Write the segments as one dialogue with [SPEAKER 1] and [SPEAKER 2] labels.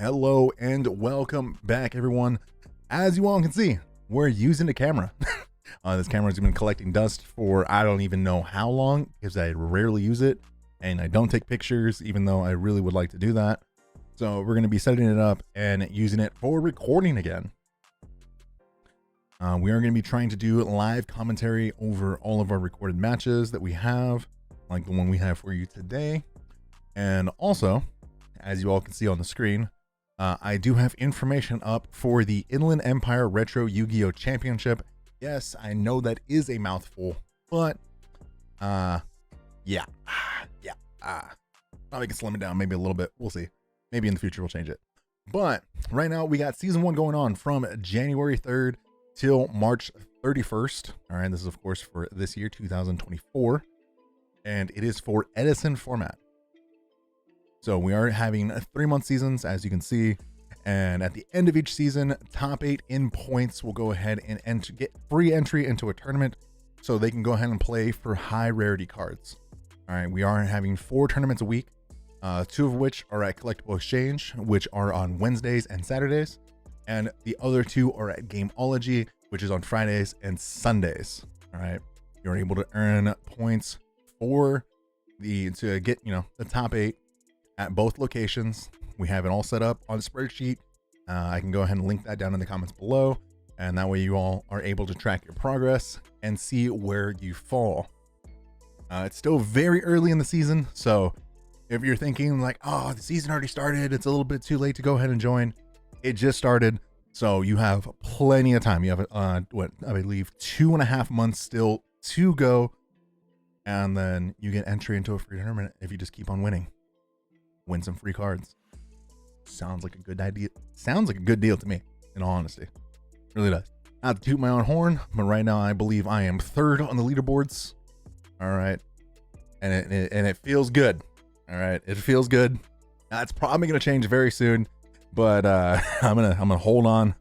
[SPEAKER 1] Hello and welcome back, everyone. As you all can see, we're using the camera. This camera's been collecting dust for I don't even know how long, because I rarely use it and I don't take pictures, even though I really would like to do that. So we're going to be setting it up and using it for recording again. We are going to be trying to do live commentary over all of our recorded matches that we have, like the one we have for you today. And also, as you all can see on the screen, I do have information up for the Inland Empire Retro Yu-Gi-Oh! Championship. Yes, I know that is a mouthful, but probably can slim it down maybe a little bit. We'll see. Maybe in the future we'll change it. But right now we got season 1 going on from January 3rd till March 31st. All right, this is of course for this year, 2024, and it is for EDISON format. So we are having 3-month seasons, as you can see, and at the end of each season, top 8 in points will go ahead and get free entry into a tournament, so they can go ahead and play for high rarity cards. All right, we are having 4 tournaments a week, 2 of which are at Collectible Exchange, which are on Wednesdays and Saturdays, and the other 2 are at Gameology, which is on Fridays and Sundays. All right, you're able to earn points to get the top 8 at both locations. We have it all set up on a spreadsheet. I can go ahead and link that down in the comments below, and that way you all are able to track your progress and see where you fall. It's still very early in the season, so if you're thinking like, oh, the season already started, it's a little bit too late to go ahead and join, it just started, so you have plenty of time. You have what I believe 2.5 months still to go, and then you get entry into a free tournament if you just keep on winning. Win some free cards. Sounds like a good idea. Sounds like a good deal to me, in all honesty. Really does. Not to toot my own horn, but right now I believe I am 3rd on the leaderboards. All right, and it feels good. All right, it feels good. That's probably gonna change very soon, but I'm gonna hold on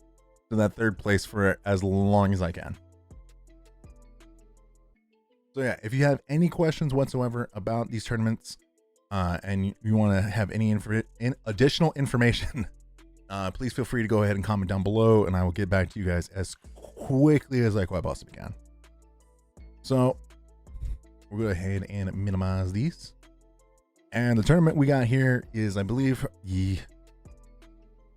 [SPEAKER 1] to that 3rd place for as long as I can. So yeah, if you have any questions whatsoever about these tournaments, and you want to have any additional information, please feel free to go ahead and comment down below, and I will get back to you guys as quickly as I quite possibly can. So we'll go ahead and minimize these. And the tournament we got here is, I believe,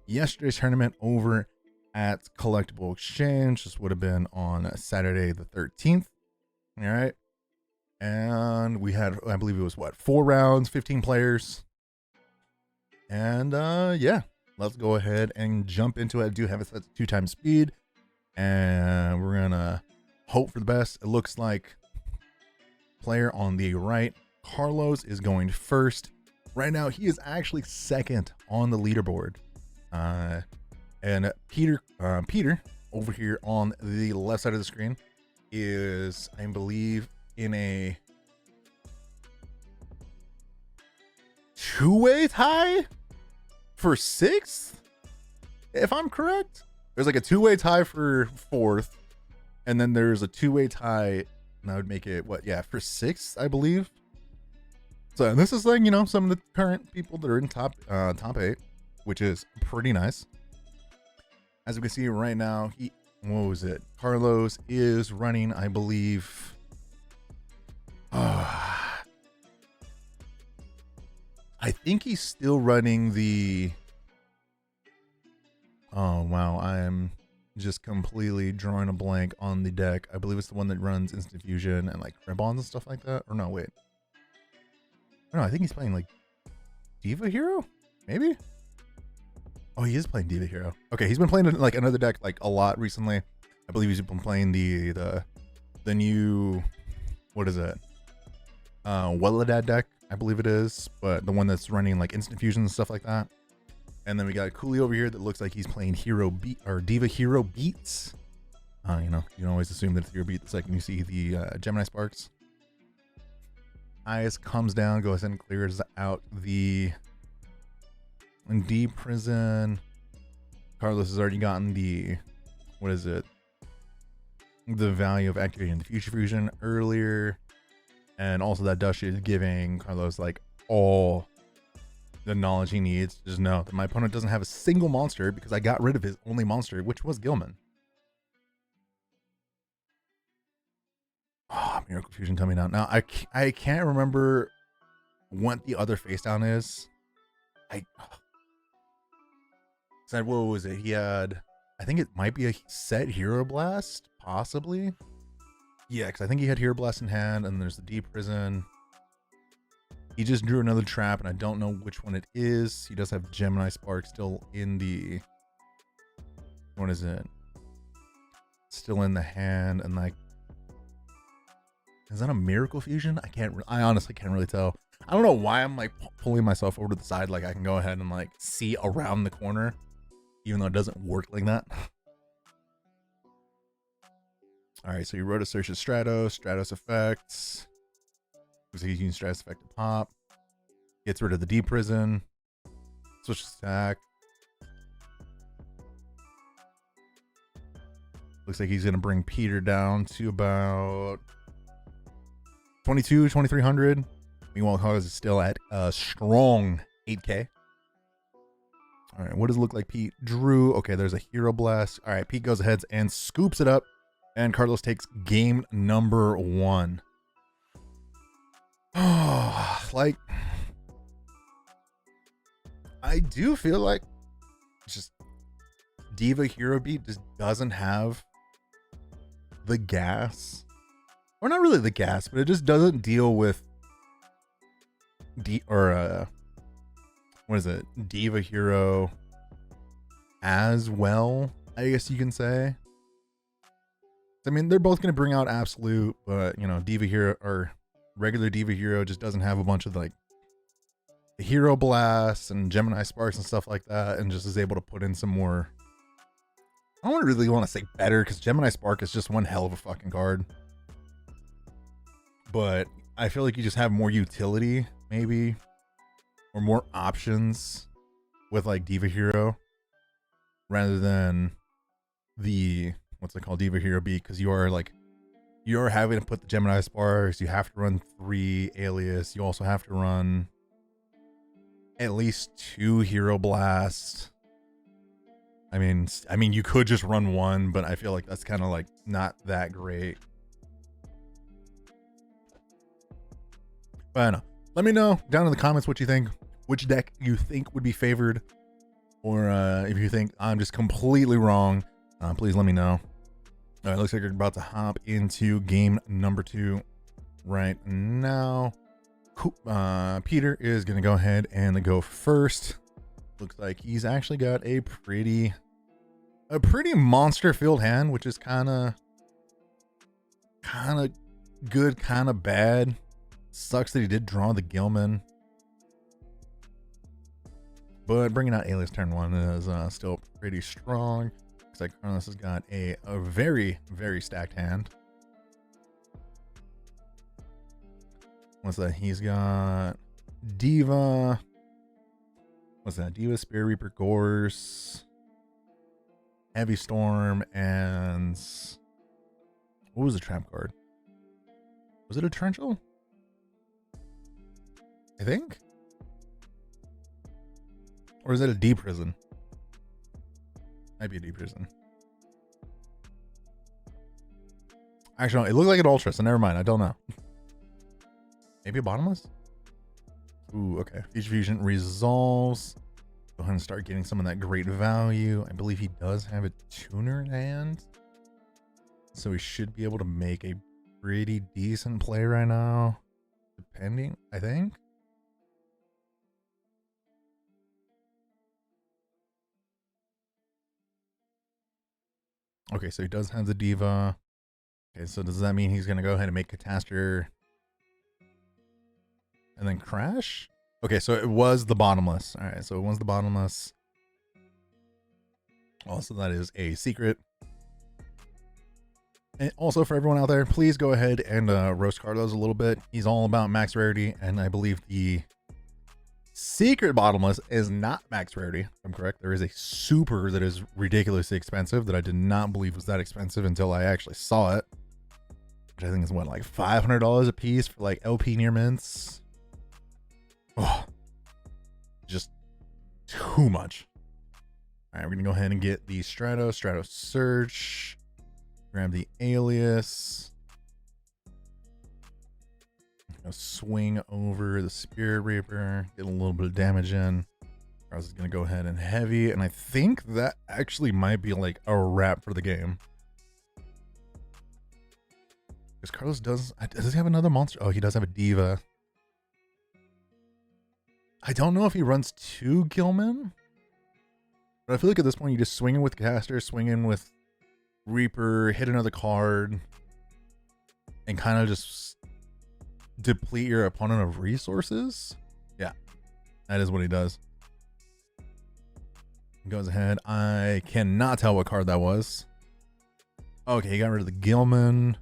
[SPEAKER 1] yesterday's tournament over at Collectible Exchange. This would have been on Saturday the 13th. All right. And we had, I believe it was 4 rounds, 15 players. And yeah, let's go ahead and jump into it. I do have it set to 2x speed, and we're gonna hope for the best. It looks like player on the right, Carlos, is going first. Right now, he is actually 2nd on the leaderboard. And Peter over here on the left side of the screen is, I believe, in a 2-way tie for 6th, if I'm correct. There's like a 2-way tie for 4th, and then there's a 2-way tie, and that would make it for 6th, I believe. So this is like, some of the current people that are in top 8, which is pretty nice. As we can see right now, Carlos is running, I believe, I think he's still running the, oh wow, I am just completely drawing a blank on the deck. I believe it's the one that runs Instant Fusion and like Ribbons and stuff like that. Or no, wait. No, I think he's playing like Diva Hero, maybe. Oh, he is playing Diva Hero. Okay, he's been playing like another deck like a lot recently. I believe he's been playing the new, what is it? Blvd deck, I believe it is, but the one that's running like Instant Fusion and stuff like that. And then we got Cooley over here that looks like he's playing Diva Hero Beats. You can always assume that it's Hero Beat the second you see the Gemini Sparks. Ice comes down, goes and clears out the D prison. Carlos has already gotten the, what is it? The value of activating the Future Fusion earlier. And also that Dush is giving Carlos like all the knowledge he needs to just know that my opponent doesn't have a single monster because I got rid of his only monster, which was Gilman. Oh, Miracle Fusion coming out. Now, I can't remember what the other face down is. Said, what was it? He had, I think it might be a set Hero Blast, possibly. Yeah, because I think he had Hero Blast in hand, and there's the Deep Prison. He just drew another trap, and I don't know which one it is. He does have Gemini Spark still in the, what is it? Still in the hand, and like, is that a Miracle Fusion? I honestly can't really tell. I don't know why I'm like pulling myself over to the side, like I can go ahead and like see around the corner, even though it doesn't work like that. All right, so you wrote a search of Stratos effects. Looks like he's using Stratos effect to pop. Gets rid of the Deep Prison. Switch attack. Looks like he's going to bring Peter down to about 2300. Meanwhile, Cause is still at a strong 8K. All right, what does it look like Pete drew? Okay, there's a Hero Blast. All right, Pete goes ahead and scoops it up. And Carlos takes game number 1. Oh, like, I do feel like just Diva Hero Beat just doesn't have the gas. Or not really the gas, but it just doesn't deal with what is it? Diva Hero as well, I guess you can say. I mean, they're both going to bring out Absolute, but, you know, Diva Hero or regular Diva Hero just doesn't have a bunch of like the Hero Blasts and Gemini Sparks and stuff like that, and just is able to put in some more. I don't really want to say better, because Gemini Spark is just one hell of a fucking card. But I feel like you just have more utility, maybe, or more options with like Diva Hero rather than the, what's it called, Diva Hero Beat, because you are having to put the Gemini Sparks, you have to run 3 Alias, you also have to run at least 2 Hero Blast. I mean you could just run 1, but I feel like that's kind of like not that great. But I don't know. Let me know down in the comments what you think, which deck you think would be favored, or if you think I'm just completely wrong, please let me know. All right, looks like we're about to hop into game number 2 right now. Peter is going to go ahead and go first. Looks like he's actually got a pretty monster filled hand, which is kind of good, kind of bad. Sucks that he did draw the Gilman, but bringing out Alias turn 1 is still pretty strong. Looks like Carlos has got a very, very stacked hand. What's that? He's got Diva. What's that? Diva, Spirit Reaper, Gorse, Heavy Storm, and what was the trap card? Was it a Torrential? I think? Or is it a Deep Prison? Might be a Deep Prison. Actually, no, it looked like an Ultra, so never mind. I don't know. Maybe a Bottomless? Ooh, okay. Feature Fusion resolves. Go ahead and start getting some of that great value. I believe he does have a tuner in hand, so we should be able to make a pretty decent play right now. Depending, I think. Okay, so he does have the Diva. Okay, so does that mean he's going to go ahead and make Catastor and then Crash? Okay, so it was the Bottomless. All right, so it was the Bottomless. Also, that is a secret. And also, for everyone out there, please go ahead and roast Carlos a little bit. He's all about max rarity, and I believe the secret Bottomless is not max rarity, if I'm correct. There is a super that is ridiculously expensive that I did not believe was that expensive until I actually saw it, which I think is what, like $500 a piece for like LP near mints. Oh, just too much. All right, we're gonna go ahead and get the Strato Search, grab the Alias, swing over the Spirit Reaper, get a little bit of damage in. Carlos is gonna go ahead and heavy, and I think that actually might be like a wrap for the game. Because Carlos does he have another monster? Oh, he does have a Diva. I don't know if he runs 2 Gilman, but I feel like at this point you just swing in with Caster, swing in with Reaper, hit another card, and kind of just deplete your opponent of resources. Yeah, that is what he does. He goes ahead. I cannot tell what card that was. Okay, he got rid of the Gilman.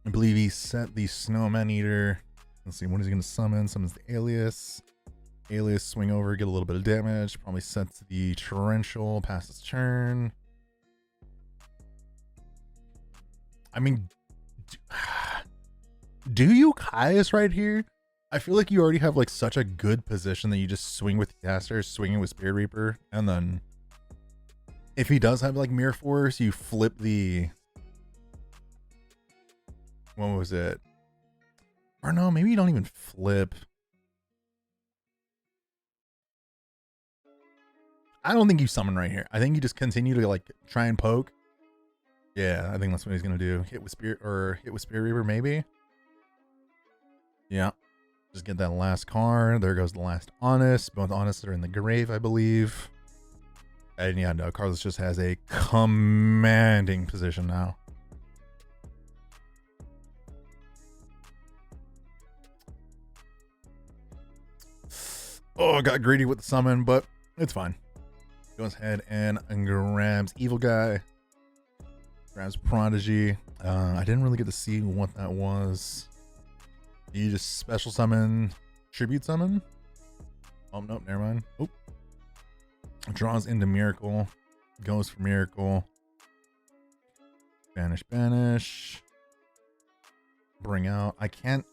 [SPEAKER 1] I believe he set the Snowman Eater. Let's see, what is he going to summon? Summons the Alias. Alias, swing over, get a little bit of damage. Probably sets the Torrential, pass its turn. I mean, do you Caius right here? I feel like you already have like such a good position that you just swing with the Caster, swinging with Spirit Reaper, and then if he does have like Mirror Force, you flip the... What was it? Or no, maybe you don't even flip. I don't think you summon right here. I think you just continue to like try and poke. Yeah, I think that's what he's gonna do. Hit with Spirit Reaper, maybe. Yeah. Just get that last card. There goes the last Honest. Both Honest are in the grave, I believe. And yeah, no, Carlos just has a commanding position now. Oh, got greedy with the summon, but it's fine. Goes ahead and grabs Evil Guy. Grabs Prodigy. I didn't really get to see what that was. You just special summon, tribute summon. Oh, nope, never mind. Oop. Draws into Miracle. Goes for Miracle. Banish. Bring out. I can't.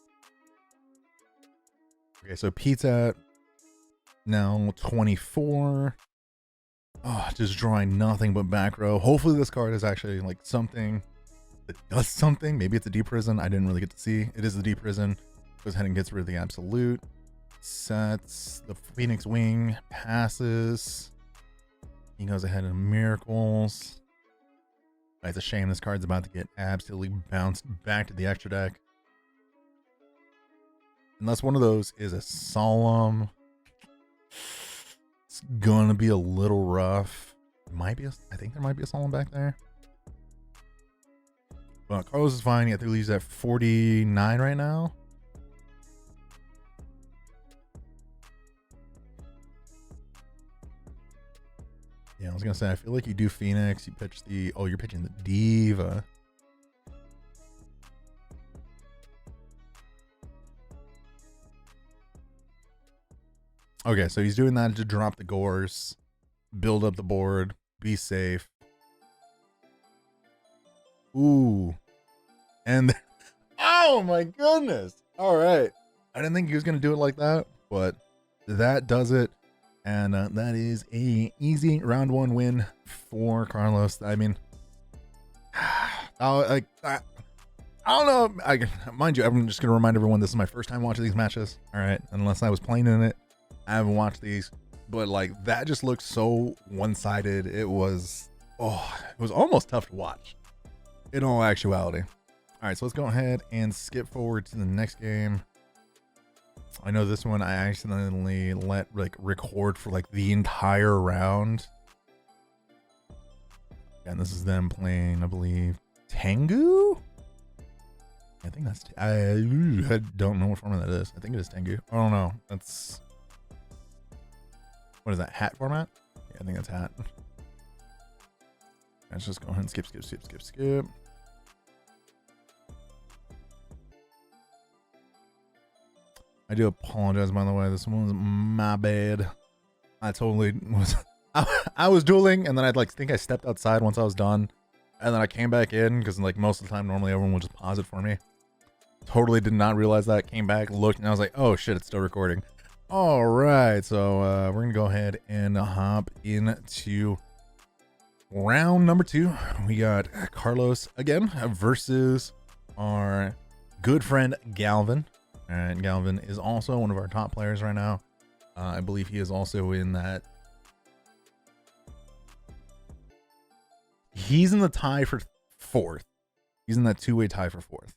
[SPEAKER 1] Okay, so Pete's at now 24. Oh, just drawing nothing but back row. Hopefully this card is actually like something that does something. Maybe it's a deep prison. I didn't really get to see. It is the deep prison. Goes ahead and gets rid of the absolute. Sets the Phoenix Wing. Passes. He goes ahead and miracles. It's a shame this card's about to get absolutely bounced back to the extra deck. Unless one of those is a solemn. It's gonna be a little rough. I think there might be a solemn back there. But Carlos is fine. He leaves at 49 right now. Yeah, I was gonna say, I feel like you do Phoenix, you pitch the, oh, you're pitching the Diva. Okay, so he's doing that to drop the Gores, build up the board, be safe. Ooh. And, oh my goodness. All right. I didn't think he was gonna do it like that, but that does it. And that is a easy round 1 win for Carlos. I mean, I don't know. Mind you, I'm just going to remind everyone this is my first time watching these matches. All right. Unless I was playing in it, I haven't watched these. But like that just looked so one-sided. It was almost tough to watch in all actuality. All right. So let's go ahead and skip forward to the next game. I know this one I accidentally let record for like the entire round. And this is them playing, I believe, Tengu? I think that's, I don't know what format that is. I think it is Tengu. I don't know. That's, what is that, hat format? Yeah, I think that's hat. Let's just go ahead and skip. I do apologize, by the way. This one was my bad. I totally was. I was dueling, and then I'd think I stepped outside once I was done, and then I came back in because like most of the time, normally everyone will just pause it for me. Totally did not realize that. Came back, looked, and I was like, "Oh shit, it's still recording." All right, so we're gonna go ahead and hop into round number 2. We got Carlos again versus our good friend Galvin. And Galvin is also one of our top players right now. I believe he is also in that. He's in the tie for 4th. He's in that 2-way tie for 4th.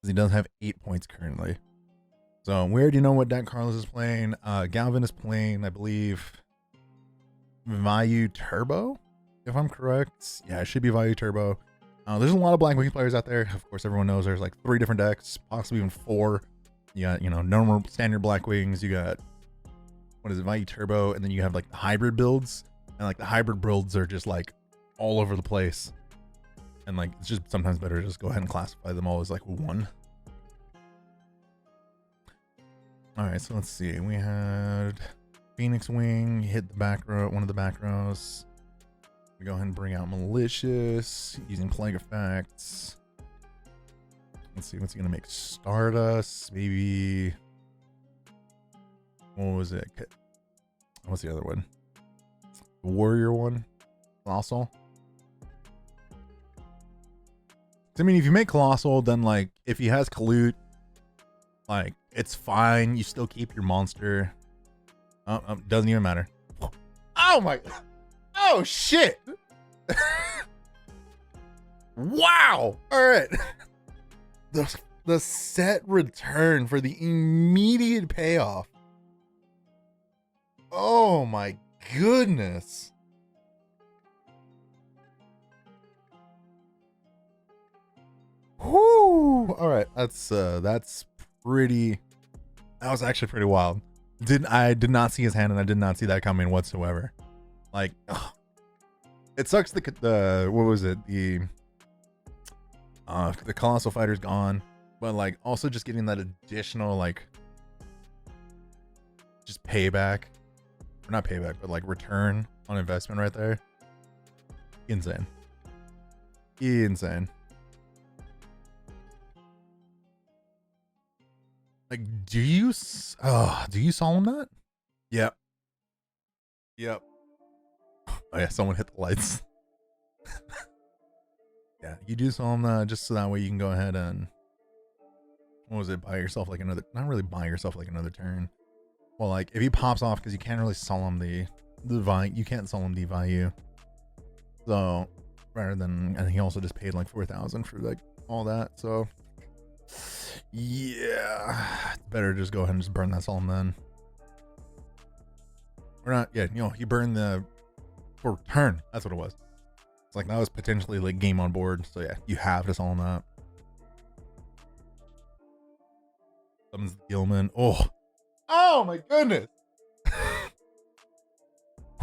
[SPEAKER 1] He does have 8 points currently. So we already know what deck Carlos is playing. Galvin is playing, I believe, Value Turbo, if I'm correct. Yeah, it should be Value Turbo. There's a lot of Black Wing players out there. Of course, everyone knows there's like 3 different decks, possibly even 4. You got, normal standard Black Wings. You got, what is it, Value Turbo, and then you have like the hybrid builds. And like the hybrid builds are just like all over the place. And like, it's just sometimes better to just go ahead and classify them all as like one. All right, so let's see. We had Phoenix Wing hit the back row, one of the back rows. We go ahead and bring out Malicious using Plague Effects. Let's see, what's he gonna make? Stardust, maybe. What was it? What's the other one? The Warrior one? Colossal. I mean, if you make Colossal, then like if he has Collude, like it's fine. You still keep your monster. Doesn't even matter. Oh my! Oh shit! Wow! All right. The set return for the immediate payoff. Oh my goodness. Whoo! All right, that's pretty. That was actually pretty wild. I did not see his hand, and I did not see that coming whatsoever. Like, ugh. It sucks. The what was it? The Colossal Fighter's gone, but like also just getting that additional like just payback, or not payback, but like return on investment right there. Insane. Insane. Like, do you solemn that? Yep. Yep. Oh yeah, someone hit the lights. Yeah, you do solemn that just so that way you can go ahead and, what was it, buy yourself like another, not really buy yourself like another turn. Well, like if he pops off, because you can't really solemn the value, you can't solemn the value. So rather than, and he also just paid like 4,000 for like all that. So yeah, it's better to just go ahead and just burn that solemn then. Or not, yeah, he burned the for turn. That's what it was. It's like that was potentially like game on board. So yeah, you have to solemn that. Summons Gilman. Oh my goodness.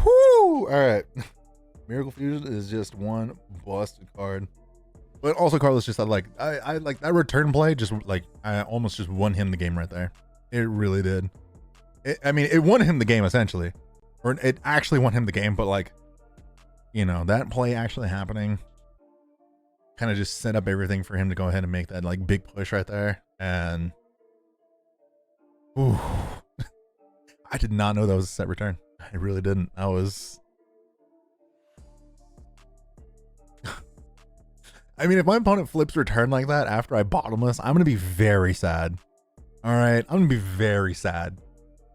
[SPEAKER 1] Whoo! All right. Miracle Fusion is just one busted card. But also Carlos just had like, I like that return play, just like, I almost just won him the game right there. It really did. I mean, it won him the game essentially. Or it actually won him the game, but like, that play actually happening kind of just set up everything for him to go ahead and make that like big push right there. And ooh, I did not know that was a set return. I really didn't. I was, I mean, if my opponent flips return like that after I bottomless, I'm going to be very sad. All right. I'm going to be very sad.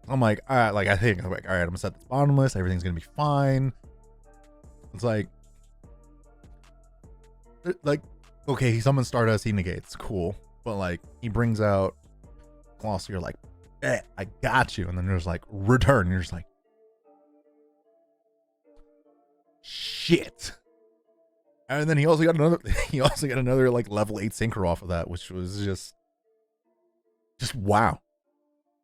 [SPEAKER 1] I'm like, all right, like, I think, I'm like, all right, I'm going to set this bottomless. Everything's going to be fine. It's like, okay, he summons Stardust, he negates. Cool. But like, he brings out Colossal, you're like, I got you. And then there's like, return. You're just like, shit. And then he also got another like level 8 sinker off of that, which was just wow.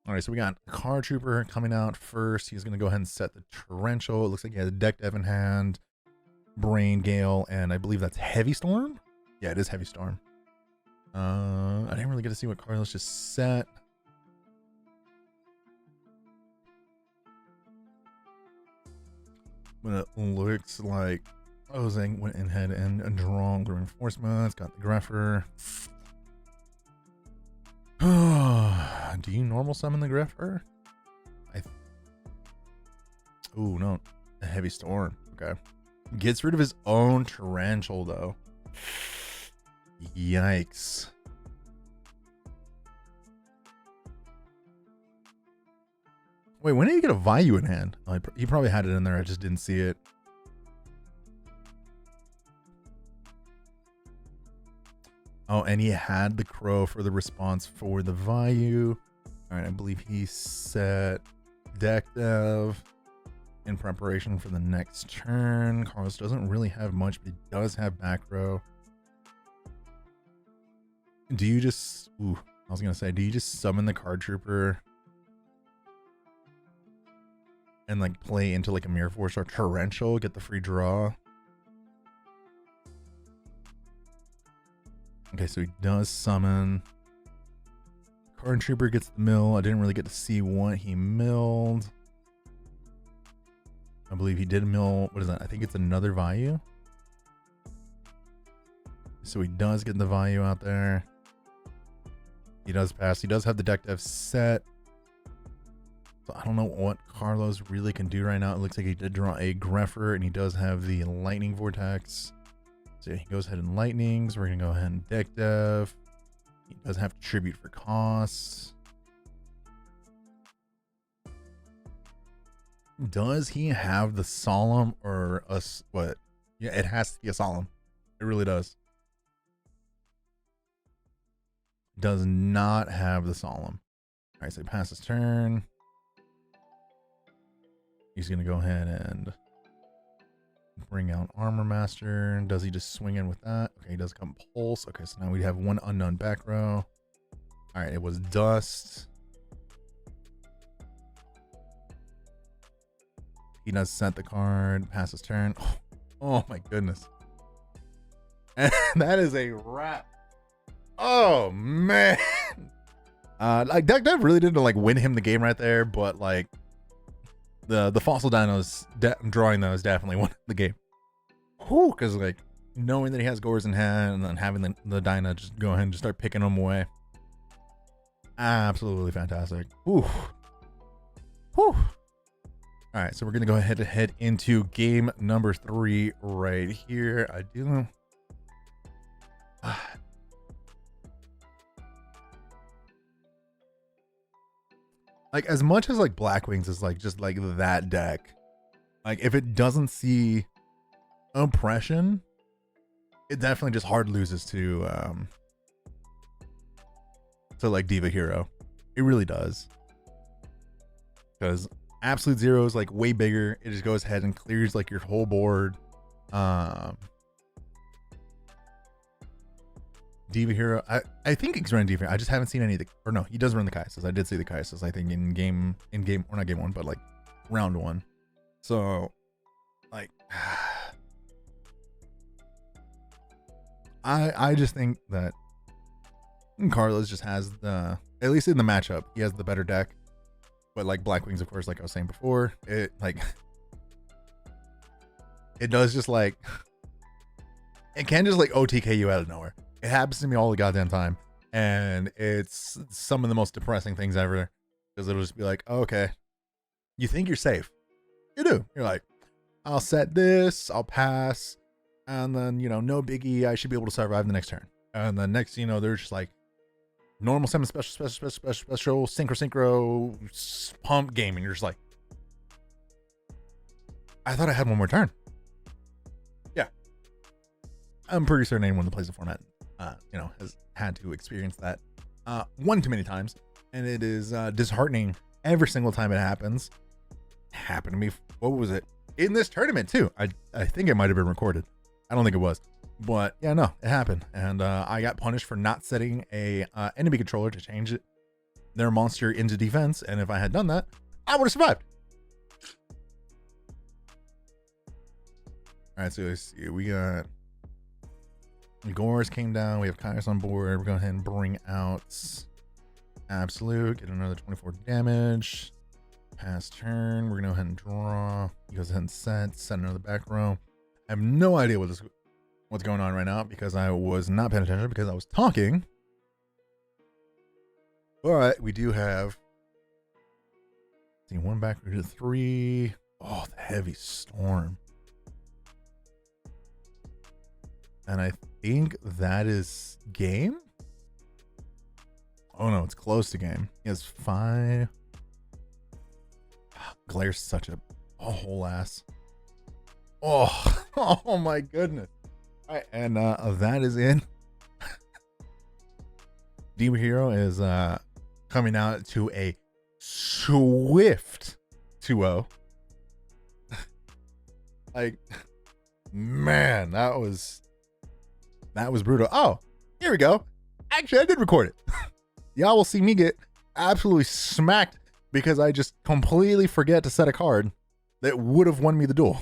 [SPEAKER 1] All right, so we got Car Trooper coming out first. He's gonna go ahead and set the Torrential. It looks like he has a Deck Dev in hand, Brain Gale, and I believe that's Heavy Storm. Yeah, it is Heavy Storm. I didn't really get to see what Carlos just set. But it looks like Ozang went in ahead and drawn the reinforcements, got the Greffer. Do you normal summon the Greffer? Ooh, no. A heavy storm. Okay. Gets rid of his own torrential, though. Yikes. Wait, when did he get a Vayu in hand? Oh, he probably had it in there. I just didn't see it. Oh, and he had the Crow for the response for the Vayu. All right, I believe he set deck dev in preparation for the next turn. Carlos doesn't really have much, but he does have back row. Do you just... Ooh, I was going to say, do you just summon the card trooper and like play into like a Mirror Force or Torrential, get the free draw? Okay, so he does summon. Card trooper gets the mill. I didn't really get to see what he milled. I believe he did mill. What is that? I think it's another Vayu. So he does get the Vayu out there. He does pass. He does have the deck dev set. So I don't know what Carlos really can do right now. It looks like he did draw a Greffer, and he does have the Lightning Vortex. So he goes ahead and Lightnings. We're going to go ahead and deck dev. He does have to tribute for costs. Does he have the Solemn or us? What? Yeah, it has to be a Solemn. It really does. Does not have the Solemn. All right, so he passes turn. He's going to go ahead and bring out Armor Master. Does he just swing in with that? Okay, he does come Pulse. Okay, so now we have one unknown back row. All right, it was Dust. He does set the card, passes turn. Oh my goodness. And that is a wrap. Oh man. Like deck dev really didn't like win him the game right there, but like the fossil dinos drawing those definitely won the game. Whew, because like knowing that he has Gores in hand and then having the dino just go ahead and just start picking them away. Absolutely fantastic. Whew. Whew. All right, so we're gonna go ahead and head into game number 3 right here. I do. Like as much as like Black Wings is like just like that deck, like if it doesn't see oppression, it definitely just hard loses to like Diva Hero. It really does, because Absolute Zero is like way bigger. It just goes ahead and clears like your whole board. Diva Hero, I think he's running Diva Hero. I just haven't seen any of the, or no, he does run the Kaisos. I did see the Kaisos, I think in game, or not game 1, but like round 1. So like I just think that Carlos just has the, at least in the matchup, he has the better deck. But like Black Wings, of course, like I was saying before, it like it does just like, it can just like OTK you out of nowhere. It happens to me all the goddamn time, and it's some of the most depressing things ever, because it'll just be like, oh, okay, you think you're safe, you do, you're like, I'll set this, I'll pass, and then, you know, no biggie, I should be able to survive the next turn. And then next, you know, they're just like normal, semi special, synchro pump game, and you're just like, I thought I had one more turn. Yeah, I'm pretty certain anyone that plays the format you know, has had to experience that one too many times, and it is disheartening every single time it happens. Happened to me, what was it, in this tournament too? I think it might have been recorded. I don't think it was, but yeah, no, it happened, and I got punished for not setting a enemy controller to change their monster into defense, and if I had done that, I would have survived. All right, so let's see, we got Gores came down, we have Kaios on board. We're going to go ahead and bring out Absolute, get another 24 damage. Pass turn, we're going to go ahead and draw. He goes ahead and set another back row. I have no idea what's going on right now, because I was not paying attention because I was talking. But we do have, see, 1 back row to 3. Oh, the heavy storm. And I think that is game. Oh no, it's close to game. He has 5. Glaire's such a whole ass. Oh, oh my goodness. All right, and that is in. Demon Hero is coming out to a swift 2-0. Like, man, that was brutal. Oh, here we go. Actually, I did record it. Y'all will see me get absolutely smacked because I just completely forget to set a card that would have won me the duel.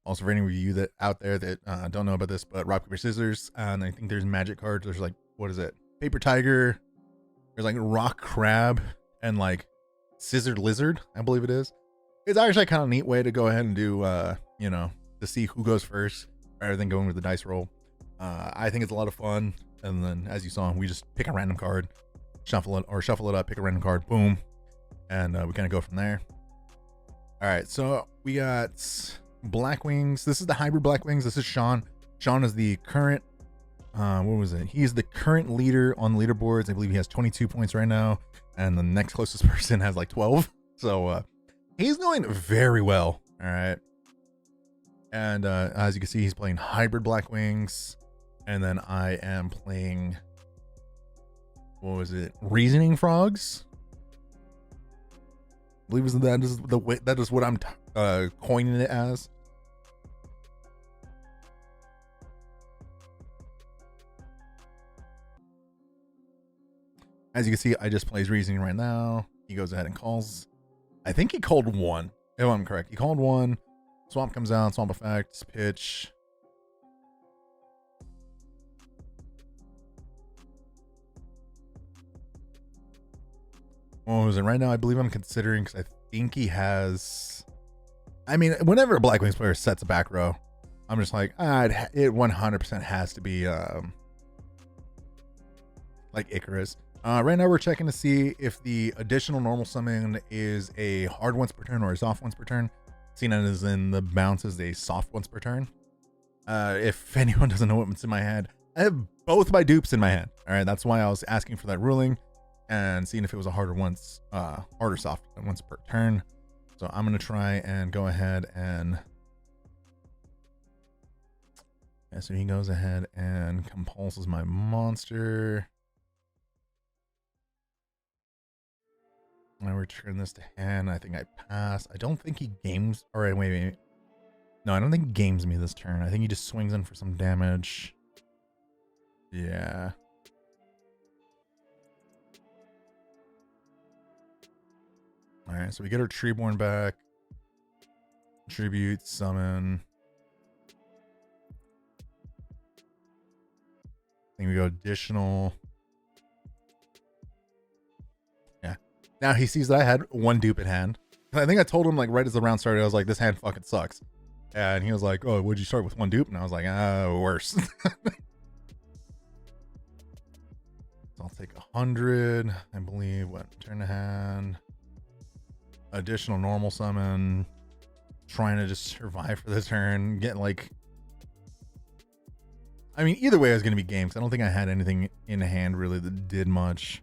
[SPEAKER 1] Also, for any of you that out there that don't know about this, but rock, paper, scissors, and I think there's magic cards. There's like, what is it? Paper tiger. There's like rock crab and like scissored lizard, I believe it is. It's actually kind of a neat way to go ahead and do, you know, to see who goes first rather than going with the dice roll. I think it's a lot of fun. And then, as you saw, we just pick a random card, shuffle it up, pick a random card, boom, and we kind of go from there. All right, so we got Black Wings. This is the hybrid Black Wings. This is Sean. Sean is the current, what was it? He's the current leader on the leaderboards. I believe he has 22 points right now, and the next closest person has like 12. So he's doing very well. All right, and as you can see, he's playing hybrid Black Wings. And then I am playing, what was it? Reasoning Frogs. I believe that is the way, that is what I'm coining it as. As you can see, I just plays Reasoning right now. He goes ahead and calls. I think he called 1. If I'm correct, he called 1. Swamp comes out. Swamp effects. Pitch. What was it? Right now, I believe I'm considering, because I think he has. I mean, whenever a Black Wings player sets a back row, I'm just like, it 100% has to be like Icarus. Right now, we're checking to see if the additional normal summon is a hard once per turn or a soft once per turn. Seeing as in the bounce is a soft once per turn. If anyone doesn't know what's in my hand, I have both my dupes in my hand. All right, that's why I was asking for that ruling and seeing if it was a harder soft once per turn. So I'm gonna try and go ahead and so he goes ahead and compulses my monster. I return this to hand. I think I pass. I don't think he games. All right, wait. No, I don't think he games me this turn. I think he just swings in for some damage. Yeah. All right, so we get our Treeborn back. Tribute, summon. I think we go additional. Yeah. Now he sees that I had 1 dupe in hand. I think I told him like right as the round started, I was like, this hand fucking sucks. And he was like, oh, would you start with 1 dupe? And I was like, worse. So I'll take 100, I believe. What? Turn to hand. Additional normal summon. Trying to just survive for the turn. Get like, I mean, either way I was going to be game, because I don't think I had anything in hand really that did much.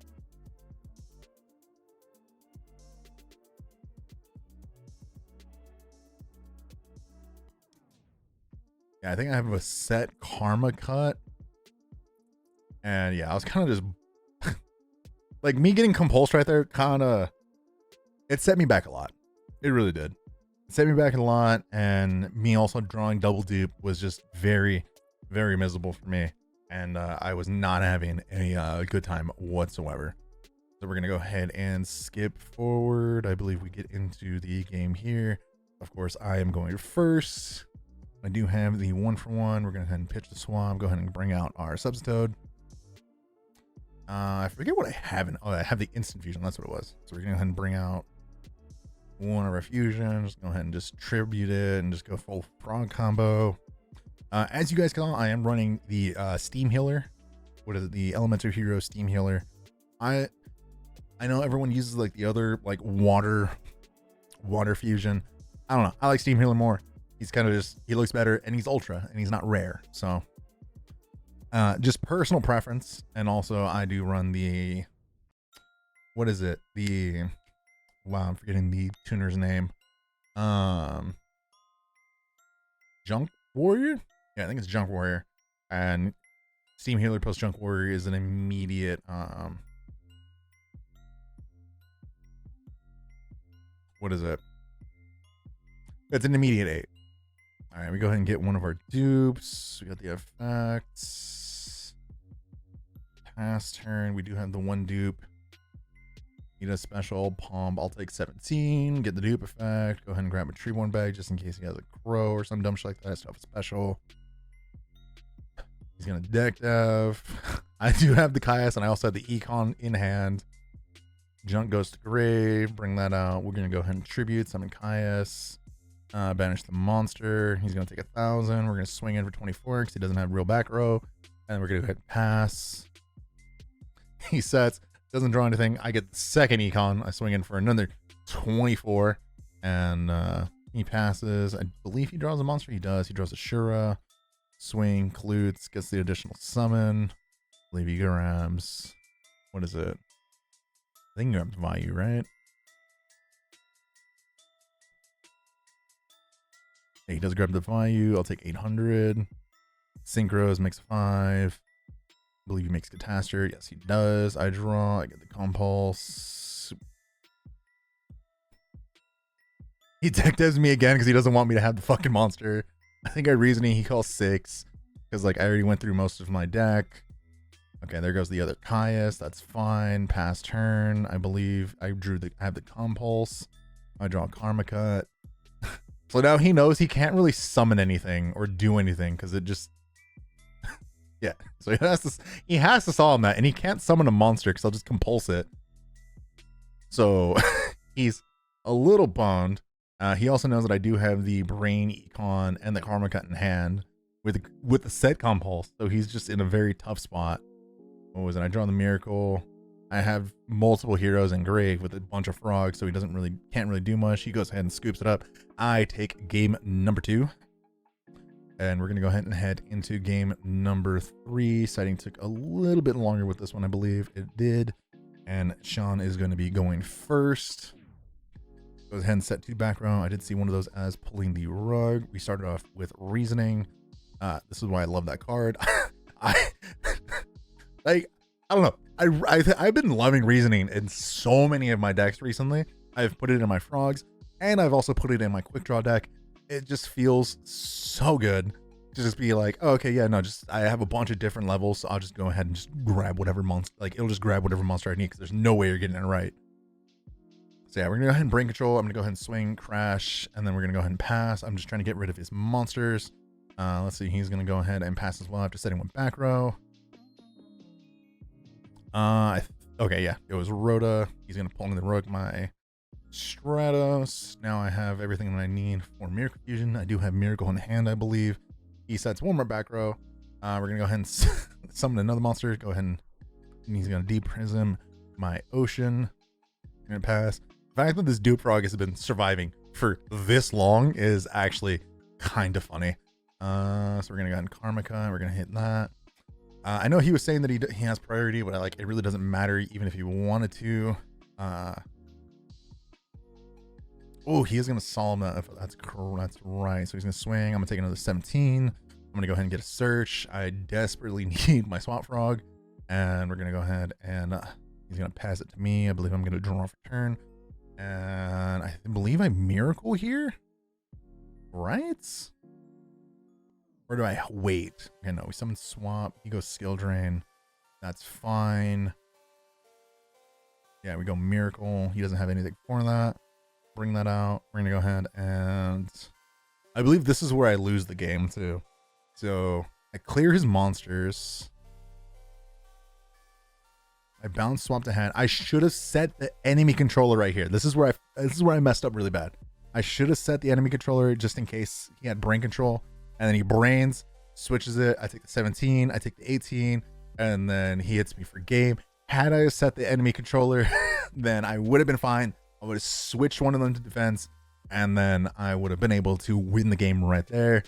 [SPEAKER 1] Yeah, I think I have a set karma cut. And yeah, I was kind of just like, me getting compulsed right there kind of, it set me back a lot. It really did. It set me back a lot, and me also drawing double dupe was just very, very miserable for me. And I was not having a good time whatsoever. So we're going to go ahead and skip forward. I believe we get into the game here. Of course, I am going first. I do have the 1-for-1. We're going to go ahead and pitch the swamp. Go ahead and bring out our Substoad. I forget what I have. I have the instant fusion. That's what it was. So we're going to go ahead and bring out one of our fusions. Go ahead and just tribute it and just go full frog combo. As you guys can tell, I am running the Steam Healer. What is it? The Elemental Hero Steam Healer. I know everyone uses like the other like water water fusion. I don't know. I like Steam Healer more. He's kind of just, he looks better, and he's ultra, and he's not rare. So just personal preference. And also I do run the, what is it? The, wow, I'm forgetting the tuner's name. Junk Warrior? Yeah, I think it's Junk Warrior. And Steam Healer plus Junk Warrior is an immediate what is it? It's an immediate 8. All right, we go ahead and get one of our dupes. We got the effects. Pass turn. We do have the one dupe. Need a special palm. I'll take 17. Get the dupe effect. Go ahead and grab a Treeborn bag just in case he has a crow or some dumb shit like that. Stuff special. He's gonna deck dev. I do have the Caius, and I also have the Econ in hand. Junk goes to grave. Bring that out. We're gonna go ahead and tribute. Summon Caius. Banish the monster. He's gonna take 1,000. We're gonna swing in for 24 because he doesn't have real back row. And we're gonna go ahead and pass. He sets. Doesn't draw anything. I get the second Econ. I swing in for another 24. And he passes. I believe he draws a monster. He does. He draws a Shura. Swing, Klutz, gets the additional summon. I believe he grabs, what is it? I think he grabs value, right? Yeah, he does grab the value. I'll take 800. Synchros makes 5. I believe he makes Catastor. Yes, he does. I draw. I get the Compulse. He deck devs me again because he doesn't want me to have the fucking monster. I think I reasoning he calls 6 because like I already went through most of my deck. Okay, there goes the other Caius. That's fine. Pass turn. I believe I have the Compulse. I draw a Karma Cut. So now he knows he can't really summon anything or do anything because it just yeah. So he has to solve that, and he can't summon a monster because I'll just compulse it. So he's a little bummed. He also knows that I do have the Brain Econ and the Karma Cut in hand with the set Compulse, so he's just in a very tough spot. What was it? I draw the Miracle. I have multiple heroes in grave with a bunch of frogs, so he can't really do much. He goes ahead and scoops it up. I take game number 2, and we're gonna go ahead and head into game number 3. Sighting took a little bit longer with this one, I believe it did, and Sean is going to be going first. Go ahead and set 2 back row. I did see one of those as pulling the rug. We started off with Reasoning. This is why I love that card. I don't know. I've been loving Reasoning in so many of my decks recently. I've put it in my frogs, and I've also put it in my quick draw deck. It just feels so good to just be like, oh, okay, yeah, no, just I have a bunch of different levels, so I'll just go ahead and just grab whatever monster. Like it'll just grab whatever monster I need because there's no way you're getting it right. So yeah, we're gonna go ahead and Brain Control. I'm gonna go ahead and swing, crash, and then we're gonna go ahead and pass. I'm just trying to get rid of his monsters. Let's see, he's gonna go ahead and pass as well after setting one back row. Okay, yeah, it was Rhoda. He's gonna pull in the rug my Stratos. Now I have everything that I need for Miracle Fusion. I do have Miracle in hand, I believe. He sets one more back row. We're gonna go ahead and summon another monster. Go ahead and he's gonna Deprism my Ocean. I'm gonna pass. The fact that this dupe frog has been surviving for this long is actually kind of funny. So we're gonna go ahead and Karma Cut. We're gonna hit that. I know he was saying that he has priority, but it really doesn't matter even if he wanted to. Oh, he is gonna solve that. That's right. So he's gonna swing. I'm gonna take another 17. I'm gonna go ahead and get a search. I desperately need my Swamp Frog, and we're gonna go ahead and he's gonna pass it to me. I believe I'm gonna draw for turn, and I believe I Miracle here, right? Or do I wait? Okay, no, we summon Swamp. He goes Skill Drain. That's fine. Yeah, we go Miracle. He doesn't have anything for that. Bring that out. We're gonna go ahead and I believe this is where I lose the game too. So I clear his monsters. I bounce Swamp to hand. I should have set the enemy controller right here. This is where I messed up really bad. I should have set the enemy controller just in case he had brain control. And then he brains, switches it. I take the 17, I take the 18, and then he hits me for game. Had I set the enemy controller, then I would have been fine. I would have switched one of them to defense, and then I would have been able to win the game right there.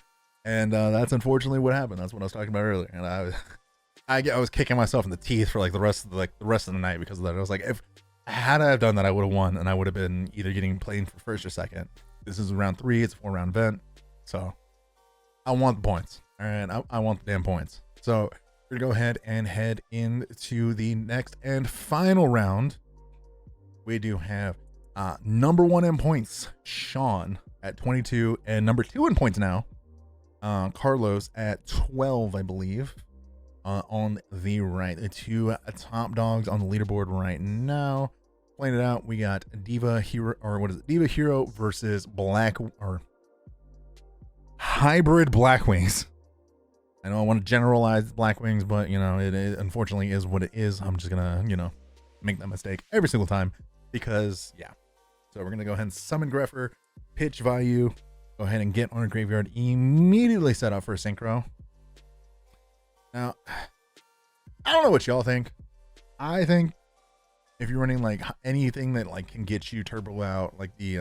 [SPEAKER 1] And that's unfortunately what happened. That's what I was talking about earlier. And I was kicking myself in the teeth for like the rest of the night because of that. I was like, if had I have done that, I would have won, and I would have been either getting played for first or second. This is round 3. It's a 4-round event, so I want the points. All right, I want the damn points. So we're gonna go ahead and head into the next and final round. We do have number 1 in points, Sean at 22, and number 2 in points now, Carlos at 12, I believe. On the right, the 2 top dogs on the leaderboard right now. Playing it out, we got Diva Hero, or what is it? Diva Hero versus Hybrid Blackwings. I know I want to generalize Blackwings, but you know, it unfortunately is what it is. I'm just gonna, you know, make that mistake every single time because yeah. So we're gonna go ahead and summon Greffer, pitch value, go ahead and get on our graveyard, immediately set up for a synchro. Now, I don't know what y'all think. I think if you're running like anything that like can get you turbo out, like the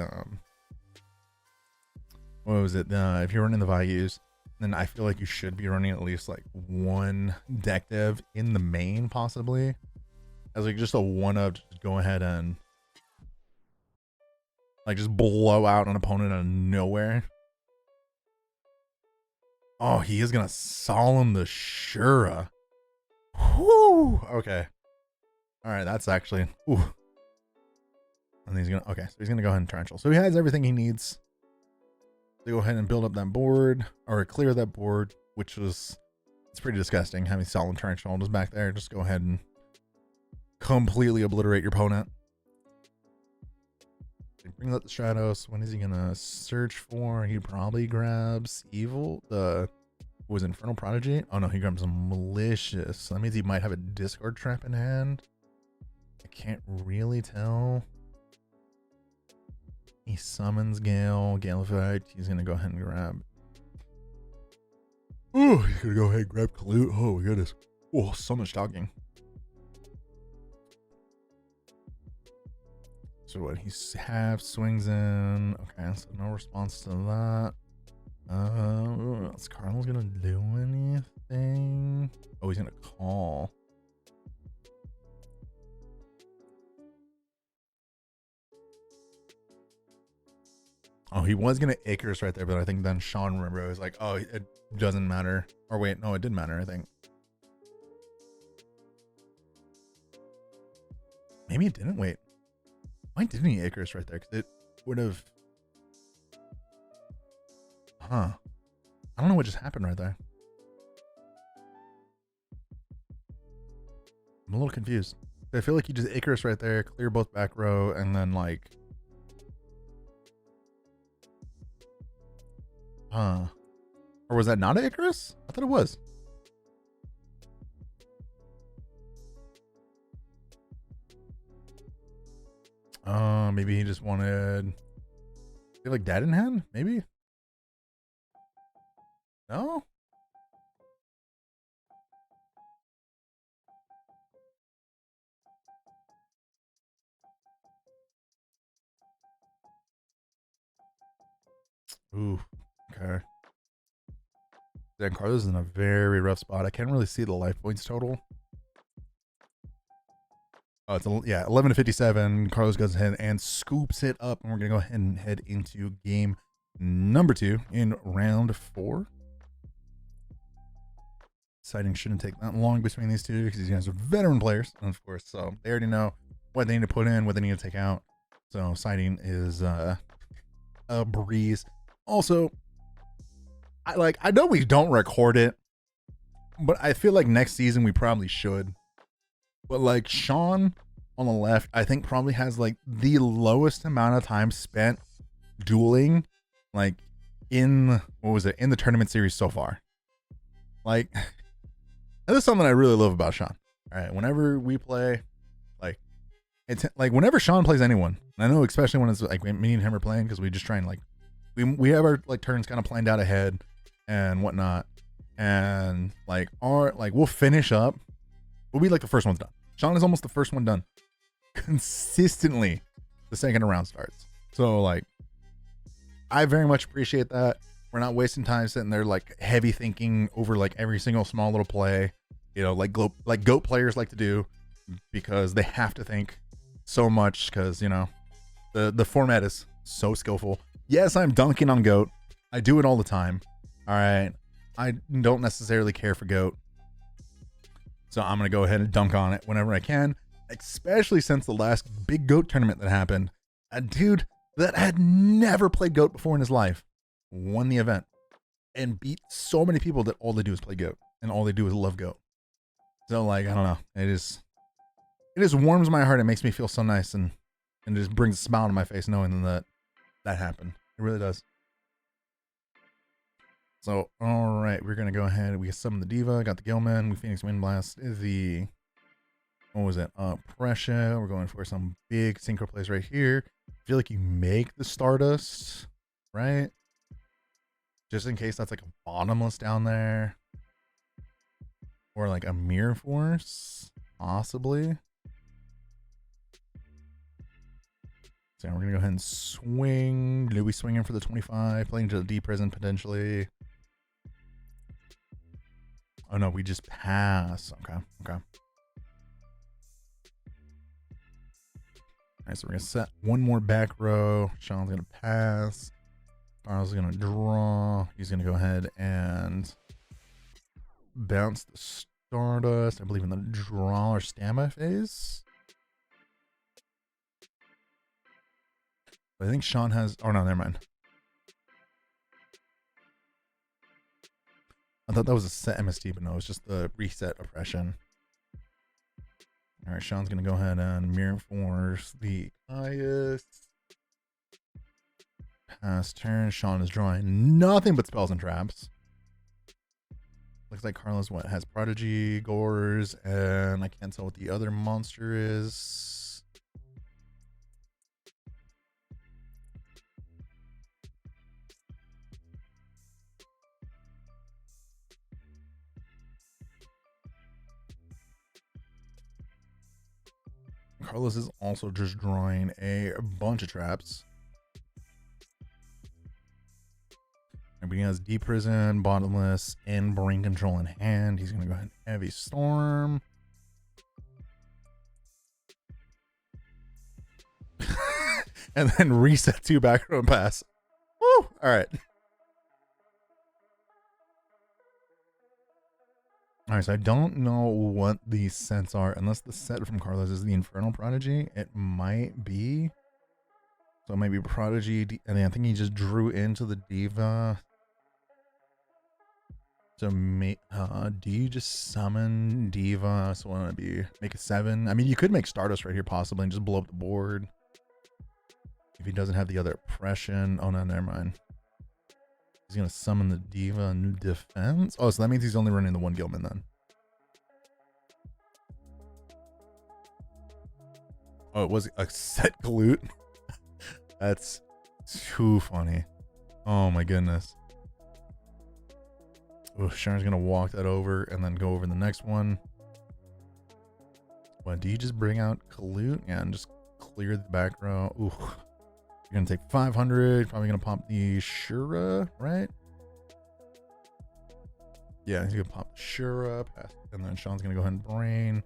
[SPEAKER 1] what was it? If you're running the values, then I feel like you should be running at least like 1 deck dev in the main, possibly as like just a 1-up. Just go ahead and like just blow out an opponent out of nowhere. Oh, he is gonna solemn the Shura. Whoo. Okay. All right, that's actually. Ooh. And he's gonna. Okay, so he's gonna go ahead and torrential. So he has everything he needs to go ahead and build up that board or clear that board, which was it's pretty disgusting having solemn torrential just back there. Just go ahead and completely obliterate your opponent. Brings out the Shadows. When is he gonna search for? He probably grabs Evil. Was Infernal Prodigy? Oh no, he grabs a Malicious. That means he might have a discard trap in hand. I can't really tell. He summons Gale Effect. He's gonna go ahead and grab. Oh, he's gonna go ahead and grab Collude. Oh my goodness. Oh, so much talking. So what, he's half swings in. Okay, so no response to that. Is Carlos gonna do anything? Oh, he's gonna call. Oh, he was gonna Icarus right there, but I think then Sean remembered. It was like, oh, it doesn't matter. Or wait, no, it did matter, I think. Maybe it didn't. Wait. Why didn't he Icarus right there? Because it would have. Huh. I don't know what just happened right there. I'm a little confused. I feel like you just Icarus right there, clear both back row, and then like. Huh. Or was that not an Icarus? I thought it was. Maybe he just wanted. He like dad in hand? Maybe? No? Ooh, okay. Dan Carlos is in a very rough spot. I can't really see the life points total. Oh, it's 11-57. Carlos goes ahead and scoops it up, and we're gonna go ahead and head into game number 2 in round 4. Sighting shouldn't take that long between these two because these guys are veteran players, of course. So they already know what they need to put in, what they need to take out. So sighting is a breeze. Also, I know we don't record it, but I feel like next season we probably should. But like Sean on the left, I think probably has like the lowest amount of time spent dueling, like in in the tournament series so far. Like, this is something I really love about Sean. All right, whenever we play, like it's like whenever Sean plays anyone, and I know especially when it's like me and him are playing, because we just try and like we have our like turns kind of planned out ahead and whatnot, and like we'll finish up. We'll be like the first one's done. Sean is almost the first one done. Consistently the second round starts. So like, I very much appreciate that. We're not wasting time sitting there like heavy thinking over like every single small little play, you know, like GOAT players like to do, because they have to think so much, because you know the format is so skillful. Yes, I'm dunking on GOAT. I do it all the time. All right, I don't necessarily care for GOAT, so I'm gonna go ahead and dunk on it whenever I can, especially since the last big GOAT tournament that happened. A dude that had never played GOAT before in his life won the event and beat so many people that all they do is play GOAT and all they do is love GOAT. So like, I don't know, it just warms my heart. It makes me feel so nice, and just brings a smile to my face knowing that happened. It really does. So all right, we're gonna go ahead. We summoned the Diva, got the Gilman, we Phoenix Wind Blast, the what was it? Pressure. We're going for some big synchro plays right here. I feel like you make the Stardust, right? Just in case that's like a bottomless down there. Or like a Mirror Force, possibly. So we're going to go ahead and swing. Louis swinging for the 25, playing to the D prison potentially. Oh no, we just pass. Okay. All right, so we're going to set one more back row. Sean's going to pass. Carl's going to draw. He's going to go ahead and bounce the Stardust, I believe, in the draw or stamina phase. I think Sean has... Oh, no, never mind. I thought that was a set MST, but no, it's just the reset oppression. All right, Sean's going to go ahead and Mirror Force the Caius. Pass turn. Sean is drawing nothing but spells and traps. Looks like Carlos has Prodigy, Gores, and I can't tell what the other monster is. Carlos is also just drawing a bunch of traps. And he has Deep Prison, Bottomless, and Brain Control in hand. He's going to go ahead and Heavy Storm. And then reset 2 back row and pass. Woo! All right. All right, so I don't know what the sets are, unless the set from Carlos is the Infernal Prodigy. It might be. So maybe Prodigy, and I think he just drew into the Diva. So do you just summon Diva? So want to be make a 7? I mean, you could make Stardust right here possibly and just blow up the board. If he doesn't have the other oppression. Oh no, never mind. He's gonna summon the Diva, new defense. Oh, so that means he's only running the 1 Gilman then. Oh, it was a set Galoot. That's too funny. Oh my goodness. Oh, Sharon's gonna walk that over and then go over the next one. What, do you just bring out Galoot? Yeah, and just clear the back row. Ooh. You're gonna take 500. Probably gonna pop the Shura, right? Yeah, he's gonna pop the Shura, pass, and then Sean's gonna go ahead and Brain,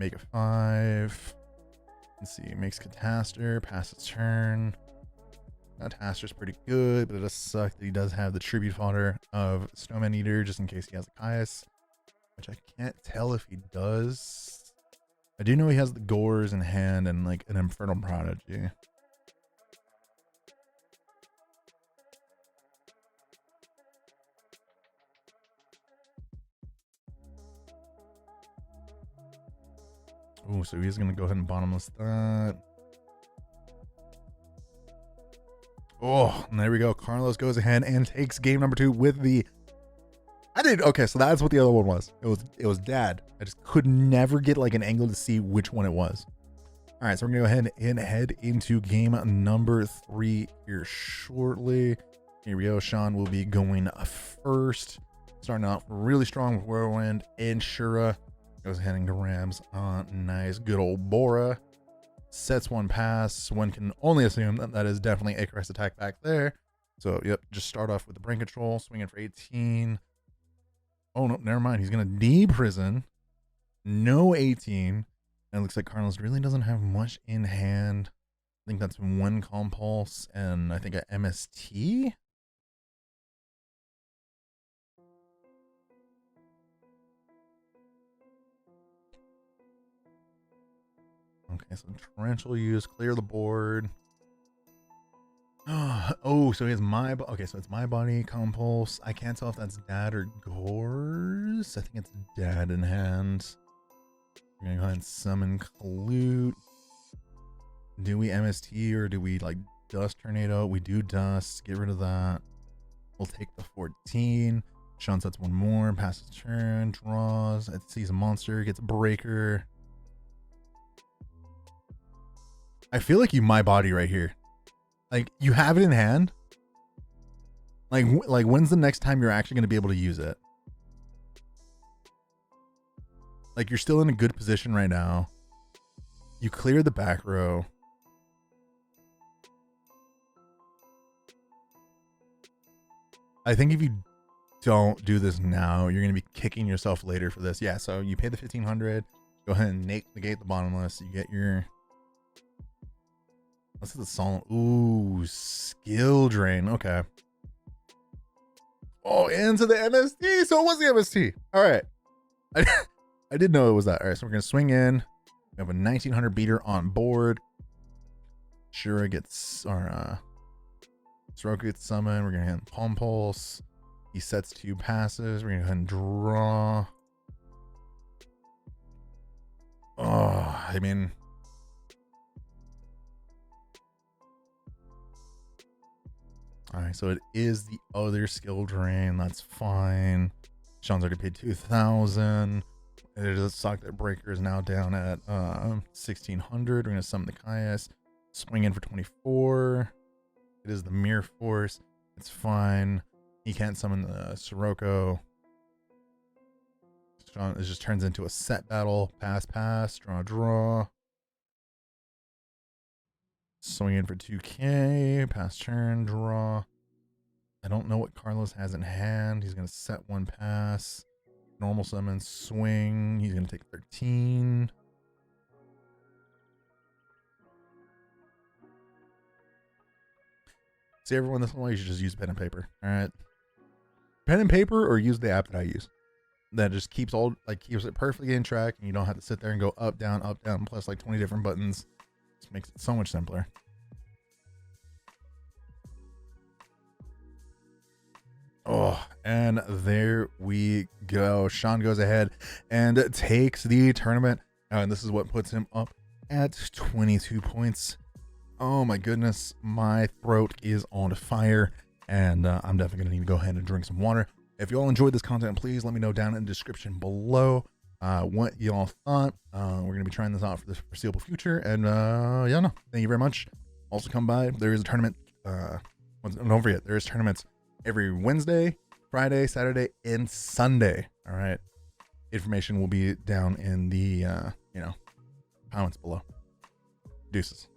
[SPEAKER 1] make a 5. Let's see, makes Cataster, pass its turn. Cataster's pretty good, but it does suck that he does have the tribute fodder of Snowman Eater just in case he has a Caius, which I can't tell if he does. I do know he has the Gores in hand and like an Infernal Prodigy. Oh, so he's gonna go ahead and bottomless that. Oh, and there we go. Carlos goes ahead and takes game number 2 with the... Okay, so that's what the other one was. It was Dad. I just could never get like an angle to see which one it was. All right, so we're gonna go ahead and head into game number 3 here shortly. Here we go. Sean will be going first. Starting off really strong with Whirlwind and Shura. Goes ahead and grabs nice good old Bora. sets one pass. One can only assume that that is definitely Icarus attack back there. So, yep, just start off with the brain control, swinging for 18. Oh, no, never mind. He's going to de-prison. No 18. And it looks like Carlos really doesn't have much in hand. I think that's one Compulse and I think a MST. Okay, so torrential use, clear the board. Oh, so he has my okay, so it's my body, Compulse. I can't tell if that's Dad or Gores. I think it's Dad in hand. We're gonna go ahead and summon Clute. Do we MST or do we like Dust Tornado? We do Dust. Get rid of that. We'll take the 14. Sean sets one more, passes turn, draws. It sees a monster, gets a breaker. I feel like you my body right here. Like you have it in hand. Like when's the next time you're actually going to be able to use it? Like you're still in a good position right now. You clear the back row. I think if you don't do this now, you're going to be kicking yourself later for this. Yeah, so you pay the 1,500. Go ahead and negate the bottomless. You get your... Let's hit the solid. Ooh, skill drain. Okay. Oh, into the MST. So it was the MST. All right. I did know it was that. All right, so we're going to swing in. We have a 1,900 beater on board. Shura gets... Or, Soroka gets summoned. We're going to hit Palm Pulse. He sets 2 passes. We're going to go ahead and draw. Oh, I mean... All right, so it is the other skill drain. That's fine. Sean's already paid 2,000. It does suck that Breaker is now down at 1,600. We're going to summon the Caius. Swing in for 24. It is the Mirror Force. It's fine. He can't summon the Sirocco. Sean, it just turns into a set battle. Pass, pass, draw, draw. Swing in for 2k, pass turn, draw. I don't know what Carlos has in hand. He's going to set 1 pass. Normal summon, swing. He's going to take 13. See, everyone, this one you should just use pen and paper. All right. Pen and paper or use the app that I use. That just keeps keeps it perfectly in track and you don't have to sit there and go up, down, plus like 20 different buttons. Just makes it so much simpler. Oh, and there we go. Sean goes ahead and takes the tournament. And this is what puts him up at 22 points. Oh my goodness, my throat is on fire. And I'm definitely going to need to go ahead and drink some water. If you all enjoyed this content, please let me know down in the description below what y'all thought. We're going to be trying this out for the foreseeable future. And yeah, no, thank you very much. Also come by. There is a tournament. Don't forget, there is tournaments every Wednesday, Friday, Saturday, and Sunday. All right. Information will be down in the, comments below. Deuces.